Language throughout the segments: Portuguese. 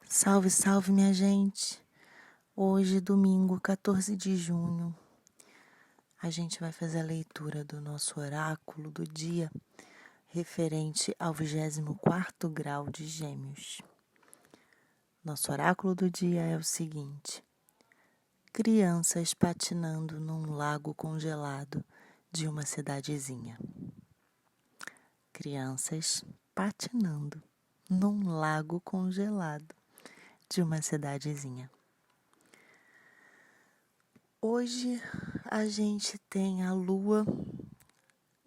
Salve, salve, minha gente! Hoje, domingo, 14 de junho, a gente vai fazer a leitura do nosso oráculo do dia, referente ao 24º grau de Gêmeos. Nosso oráculo do dia é o seguinte: crianças patinando num lago congelado de uma cidadezinha. Crianças patinando num lago congelado de uma cidadezinha. Hoje a gente tem a Lua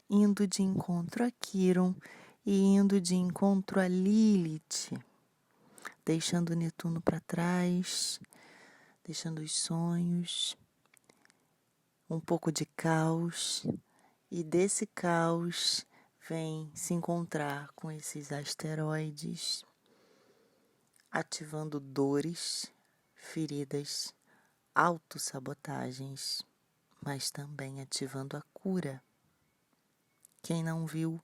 indo de encontro a Quiron e indo de encontro a Lilith, deixando Netuno para trás, deixando os sonhos, um pouco de caos, e desse caos vem se encontrar com esses asteroides, ativando dores, feridas, autossabotagens, mas também ativando a cura. Quem não viu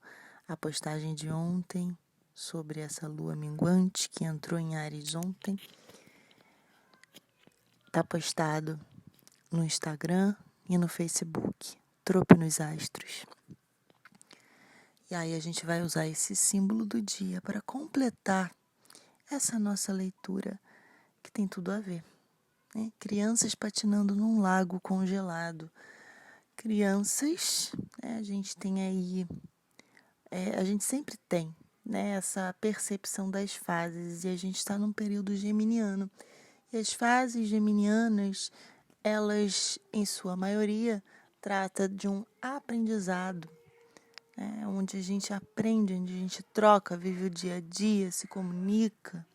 a postagem de ontem sobre essa lua minguante que entrou em Áries ontem, está postado no Instagram e no Facebook, Trope nos Astros. E aí a gente vai usar esse símbolo do dia para completar essa nossa leitura que tem tudo a ver, né? Crianças patinando num lago congelado. Crianças, né, a gente tem aí, a gente sempre tem, né, essa percepção das fases, e a gente está num período geminiano. E as fases geminianas, elas, em sua maioria, tratam de um aprendizado, né, onde a gente aprende, onde a gente troca, vive o dia a dia, se comunica.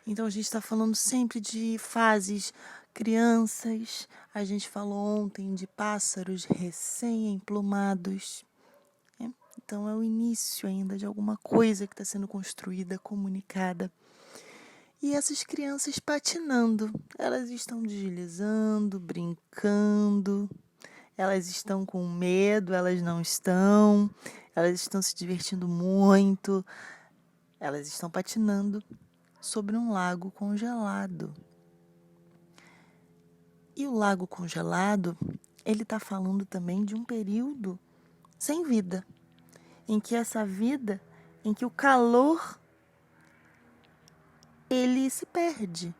Então a gente está falando sempre de fases crianças, a gente falou ontem de pássaros recém-emplumados. Então é o início ainda de alguma coisa que está sendo construída, comunicada. E essas crianças patinando, elas estão deslizando, brincando, elas estão com medo, elas não estão, elas estão se divertindo muito, elas estão patinando sobre um lago congelado. E o lago congelado, ele está falando também de um período sem vida, em que essa vida, em que o calor, ele se perde,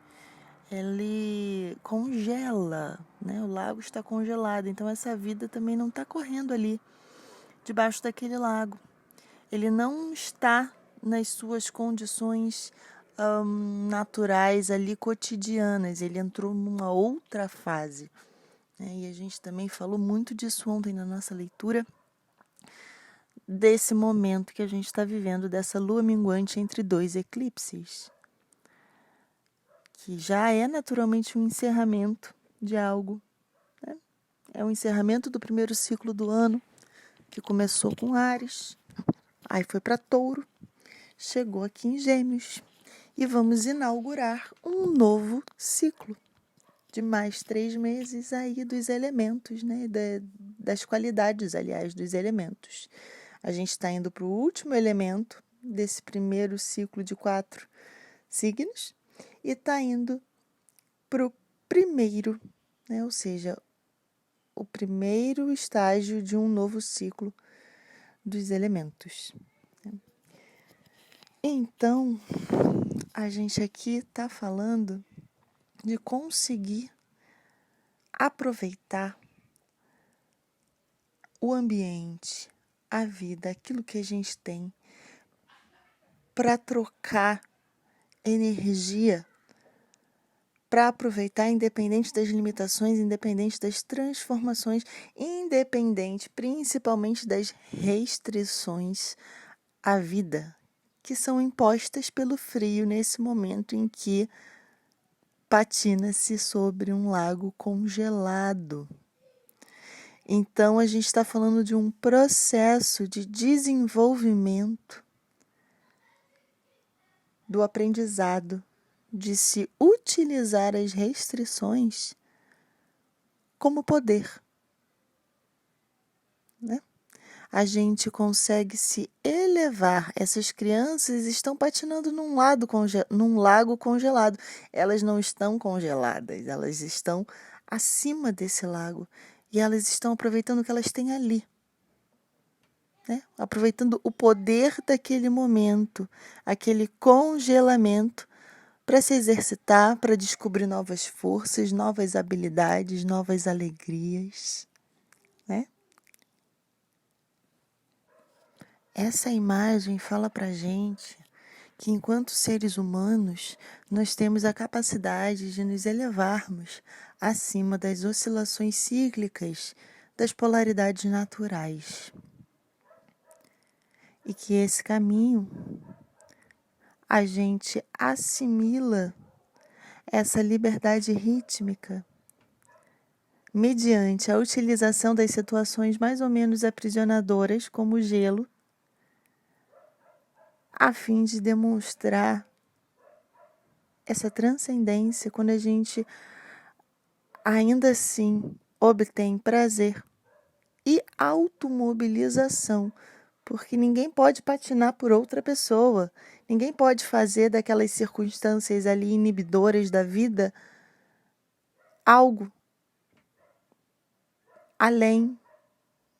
ele congela, né? O lago está congelado, então essa vida também não está correndo ali, debaixo daquele lago. Ele não está nas suas condições naturais ali, cotidianas, ele entrou numa outra fase. E a gente também falou muito disso ontem na nossa leitura, desse momento que a gente está vivendo, dessa lua minguante entre dois eclipses, que já é naturalmente um encerramento de algo, né? É o encerramento do primeiro ciclo do ano, que começou com Áries, aí foi para Touro, chegou aqui em Gêmeos, e vamos inaugurar um novo ciclo de mais 3 meses aí dos elementos, né? Das qualidades, aliás, dos elementos. A gente está indo para o último elemento desse primeiro ciclo de 4 signos e está indo para o primeiro, né? Ou seja, o primeiro estágio de um novo ciclo dos elementos. Então, a gente aqui está falando de conseguir aproveitar o ambiente, a vida, aquilo que a gente tem, para trocar energia, para aproveitar, independente das limitações, independente das transformações, independente principalmente das restrições à vida, que são impostas pelo frio nesse momento em que patina-se sobre um lago congelado. Então, a gente está falando de um processo de desenvolvimento do aprendizado, de se utilizar as restrições como poder, né? a gente consegue se elevar. Essas crianças estão patinando num lago congelado. Elas não estão congeladas, elas estão acima desse lago. E elas estão aproveitando o que elas têm ali. Né? Aproveitando o poder daquele momento, aquele congelamento, para se exercitar, para descobrir novas forças, novas habilidades, novas alegrias. Né? Essa imagem fala para a gente que, enquanto seres humanos, nós temos a capacidade de nos elevarmos acima das oscilações cíclicas das polaridades naturais. E que esse caminho a gente assimila essa liberdade rítmica mediante a utilização das situações mais ou menos aprisionadoras, como o gelo, a fim de demonstrar essa transcendência quando a gente ainda assim obtém prazer e automobilização, porque ninguém pode patinar por outra pessoa, ninguém pode fazer daquelas circunstâncias ali inibidoras da vida algo além,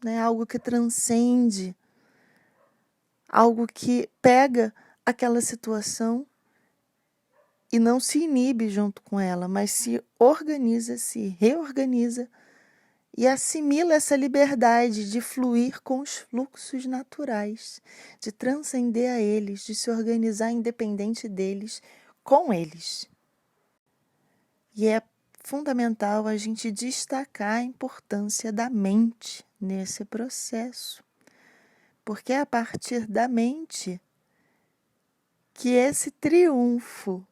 né? Algo que transcende, algo que pega aquela situação e não se inibe junto com ela, mas se organiza, se reorganiza e assimila essa liberdade de fluir com os fluxos naturais, de transcender a eles, de se organizar independente deles, com eles. E é fundamental a gente destacar a importância da mente nesse processo, porque é a partir da mente que esse triunfo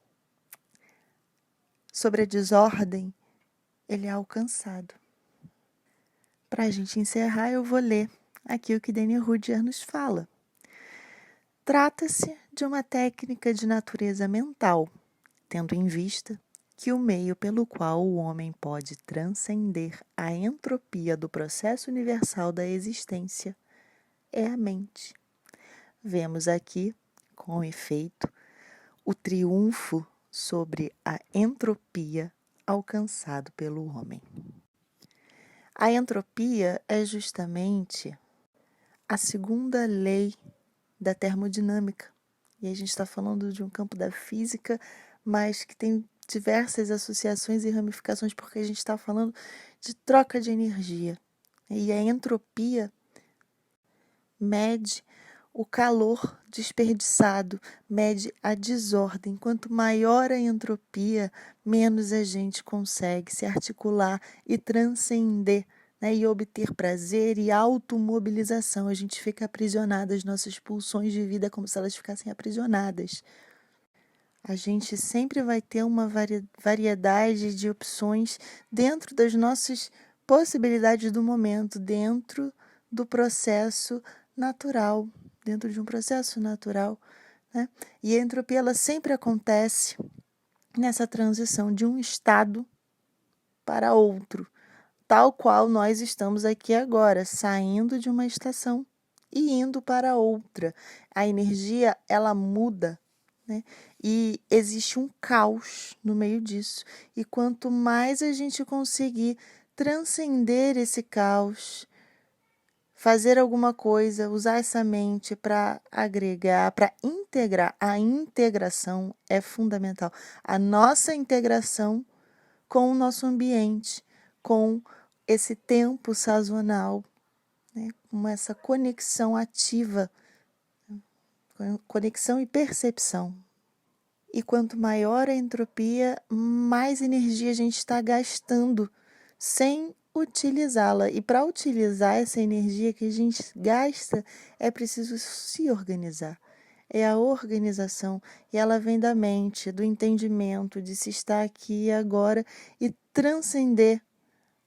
sobre a desordem ele é alcançado. Para a gente encerrar, eu vou ler aqui o que Danny Rudhyar nos fala. Trata-se de uma técnica de natureza mental, tendo em vista que o meio pelo qual o homem pode transcender a entropia do processo universal da existência é a mente. Vemos aqui, com efeito, o triunfo sobre a entropia alcançado pelo homem. A entropia é justamente a segunda lei da termodinâmica. E a gente está falando de um campo da física, mas que tem diversas associações e ramificações, porque a gente está falando de troca de energia. E a entropia mede o calor desperdiçado, mede a desordem. Quanto maior a entropia, menos a gente consegue se articular e transcender, né, e obter prazer e automobilização. A gente fica aprisionada, as nossas pulsões de vida é como se elas ficassem aprisionadas. A gente sempre vai ter uma variedade de opções dentro das nossas possibilidades do momento, dentro do processo natural, dentro de um processo natural, né? E a entropia ela sempre acontece nessa transição de um estado para outro, tal qual nós estamos aqui agora, saindo de uma estação e indo para outra. A energia ela muda, né? E existe um caos no meio disso. E quanto mais a gente conseguir transcender esse caos, fazer alguma coisa, usar essa mente para agregar, para integrar. A integração é fundamental. A nossa integração com o nosso ambiente, com esse tempo sazonal, né? Com essa conexão ativa, conexão e percepção. E quanto maior a entropia, mais energia a gente está gastando sem utilizá-la. E para utilizar essa energia que a gente gasta, é preciso se organizar. É a organização, e ela vem da mente, do entendimento, de se estar aqui e agora e transcender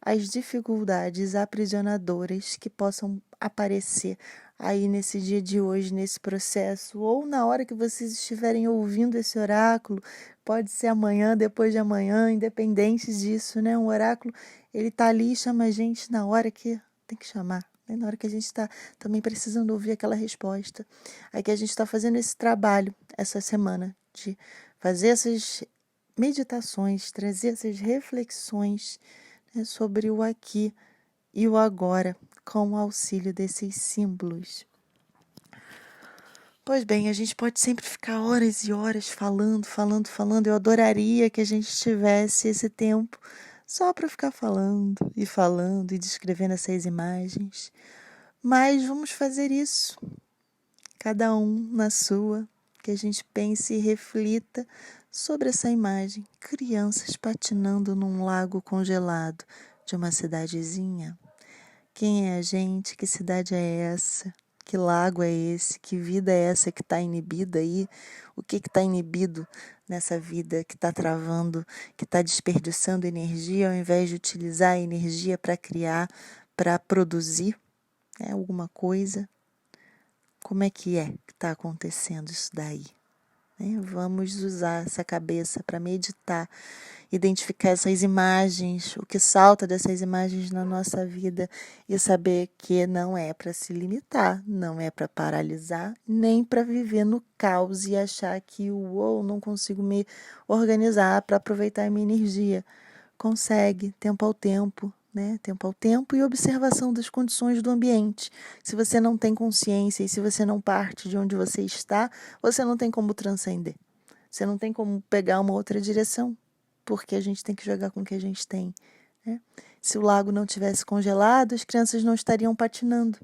as dificuldades aprisionadoras que possam aparecer aí nesse dia de hoje, nesse processo, ou na hora que vocês estiverem ouvindo esse oráculo, pode ser amanhã, depois de amanhã, independente disso, né? Um oráculo, ele tá ali e chama a gente na hora que tem que chamar, né? Na hora que a gente está também precisando ouvir aquela resposta. Aí que a gente está fazendo esse trabalho essa semana de fazer essas meditações, trazer essas reflexões, né, sobre o aqui e o agora, com o auxílio desses símbolos. Pois bem, a gente pode sempre ficar horas e horas falando. Eu adoraria que a gente tivesse esse tempo só para ficar falando e descrevendo essas imagens. Mas vamos fazer isso, cada um na sua, que a gente pense e reflita sobre essa imagem. Crianças patinando num lago congelado de uma cidadezinha. Quem é a gente? Que cidade é essa? Que lago é esse? Que vida é essa que está inibida aí? O que está inibido nessa vida que está travando, que está desperdiçando energia ao invés de utilizar a energia para criar, para produzir, né, alguma coisa? Como é que está acontecendo isso daí? Né? Vamos usar essa cabeça para meditar, identificar essas imagens, o que salta dessas imagens na nossa vida e saber que não é para se limitar, não é para paralisar, nem para viver no caos e achar que não consigo me organizar para aproveitar a minha energia. Consegue, tempo ao tempo, né? Tempo ao tempo e observação das condições do ambiente. Se você não tem consciência e se você não parte de onde você está, você não tem como transcender. Você não tem como pegar uma outra direção, porque a gente tem que jogar com o que a gente tem, né? Se o lago não tivesse congelado, as crianças não estariam patinando,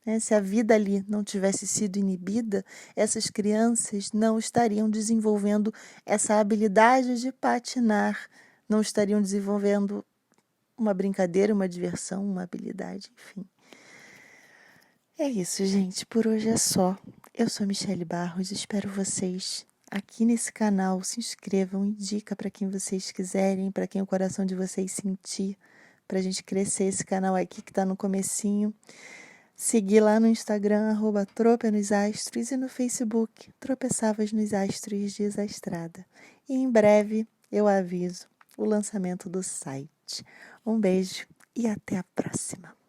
né? Se a vida ali não tivesse sido inibida, essas crianças não estariam desenvolvendo essa habilidade de patinar, não estariam desenvolvendo uma brincadeira, uma diversão, uma habilidade, enfim. É isso, gente. Por hoje é só. Eu sou Michele Barros, espero vocês aqui nesse canal. Se inscrevam, indica para quem vocês quiserem, para quem o coração de vocês sentir, para a gente crescer esse canal aqui que está no comecinho. Seguir lá no Instagram, @tropenosastros, e no Facebook, Tropeçavas nos Astros Desastrada. E em breve eu aviso o lançamento do site. Um beijo e até a próxima.